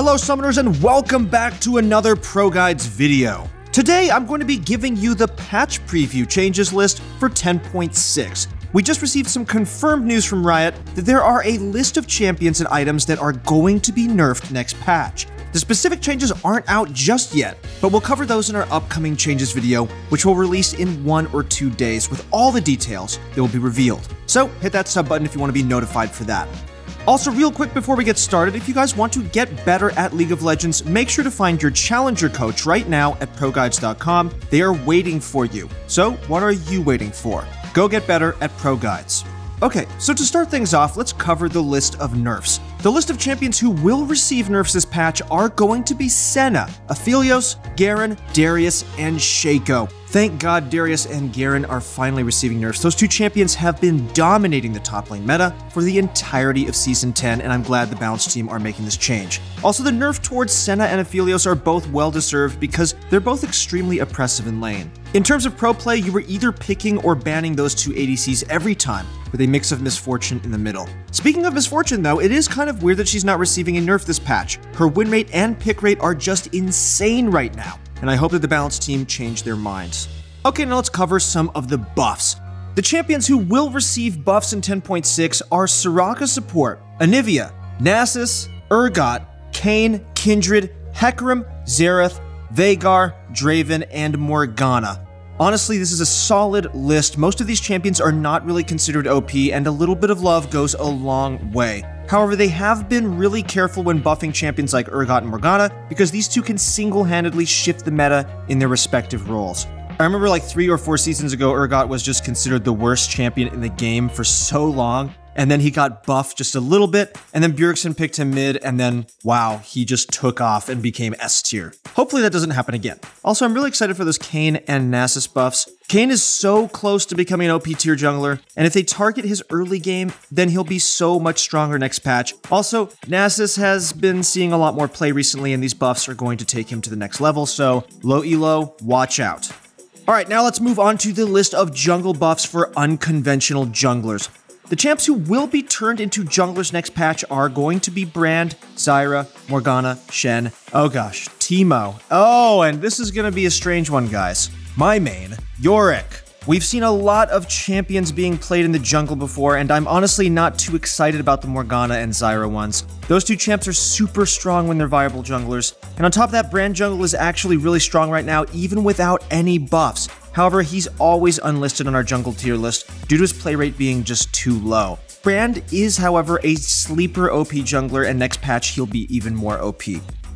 Hello summoners and welcome back to another ProGuides video. Today I'm going to be giving you the patch preview changes list for 10.6. We just received some confirmed news from Riot that there are a list of champions and items that are going to be nerfed next patch. The specific changes aren't out just yet, but we'll cover those in our upcoming changes video, which will release in 1 or 2 days with all the details that will be revealed. So hit that sub button if you want to be notified for that. Also, real quick before we get started, if you guys want to get better at League of Legends, make sure to find your challenger coach right now at ProGuides.com. They are waiting for you. So what are you waiting for? Go get better at ProGuides. Okay, so to start things off, let's cover the list of nerfs. The list of champions who will receive nerfs this patch are going to be Senna, Aphelios, Garen, Darius, and Shaco. Thank God Darius and Garen are finally receiving nerfs. Those two champions have been dominating the top lane meta for the entirety of Season 10, and I'm glad the Balance team are making this change. Also, the nerf towards Senna and Aphelios are both well-deserved because they're both extremely oppressive in lane. In terms of pro play, you were either picking or banning those two ADCs every time, with a mix of misfortune in the middle. Speaking of misfortune though, it is kind of weird that she's not receiving a nerf this patch. Her win rate and pick rate are just insane right now, and I hope that the Balance team change their minds. Okay, now let's cover some of the buffs. The champions who will receive buffs in 10.6 are Soraka support, Anivia, Nasus, Urgot, Kayn, Kindred, Hecarim, Xerath, Veigar, Draven, and Morgana. Honestly, this is a solid list. Most of these champions are not really considered OP, and a little bit of love goes a long way. However, they have been really careful when buffing champions like Urgot and Morgana, because these two can single-handedly shift the meta in their respective roles. I remember like 3 or 4 seasons ago, Urgot was just considered the worst champion in the game for so long, and then he got buffed just a little bit, and then Bjergsen picked him mid, and then, wow, he just took off and became S tier. Hopefully that doesn't happen again. Also, I'm really excited for those Kayn and Nasus buffs. Kayn is so close to becoming an OP tier jungler, and if they target his early game, then he'll be so much stronger next patch. Also, Nasus has been seeing a lot more play recently, and these buffs are going to take him to the next level, so low elo, watch out. Alright, now let's move on to the list of jungle buffs for unconventional junglers. The champs who will be turned into junglers next patch are going to be Brand, Zyra, Morgana, Shen, oh gosh, Teemo. Oh, and this is gonna be a strange one, guys. My main, Yorick. We've seen a lot of champions being played in the jungle before, and I'm honestly not too excited about the Morgana and Zyra ones. Those two champs are super strong when they're viable junglers, and on top of that, Brand jungle is actually really strong right now, even without any buffs. However, he's always unlisted on our jungle tier list due to his play rate being just too low. Brand is, however, a sleeper OP jungler, and next patch he'll be even more OP.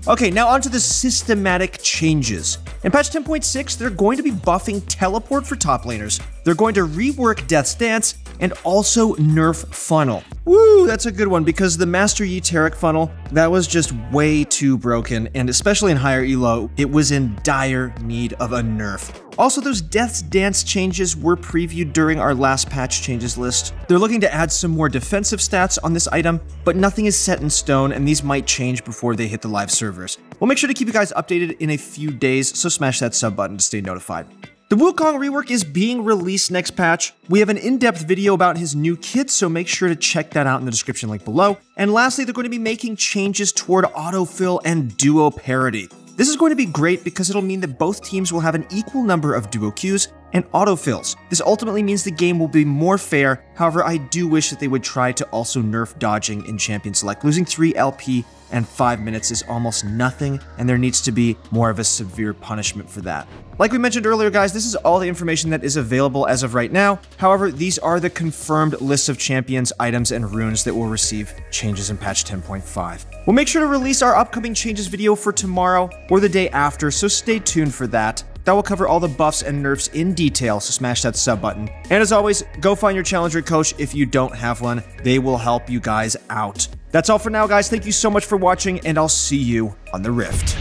Okay, now onto the systematic changes. In patch 10.6, they're going to be buffing teleport for top laners. They're going to rework Death's Dance and also nerf funnel. Woo, that's a good one because the Master Yi Taric funnel, that was just way too broken, and especially in higher elo, it was in dire need of a nerf. Also, those Death's Dance changes were previewed during our last patch changes list. They're looking to add some more defensive stats on this item, but nothing is set in stone, and these might change before they hit the live servers. We'll make sure to keep you guys updated in a few days, so smash that sub button to stay notified. The Wukong rework is being released next patch. We have an in-depth video about his new kit, so make sure to check that out in the description link below. And lastly, they're going to be making changes toward autofill and duo parity. This is going to be great because it'll mean that both teams will have an equal number of duo queues and autofills. This ultimately means the game will be more fair. However, I do wish that they would try to also nerf dodging in Champion Select. Losing 3 LP and 5 minutes is almost nothing, and there needs to be more of a severe punishment for that. Like we mentioned earlier, guys, this is all the information that is available as of right now. However, these are the confirmed lists of champions, items, and runes that will receive changes in patch 10.5. We'll make sure to release our upcoming changes video for tomorrow or the day after, so stay tuned for that. That will cover all the buffs and nerfs in detail, so smash that sub button. And as always, go find your challenger coach if you don't have one. They will help you guys out. That's all for now, guys. Thank you so much for watching, and I'll see you on the Rift.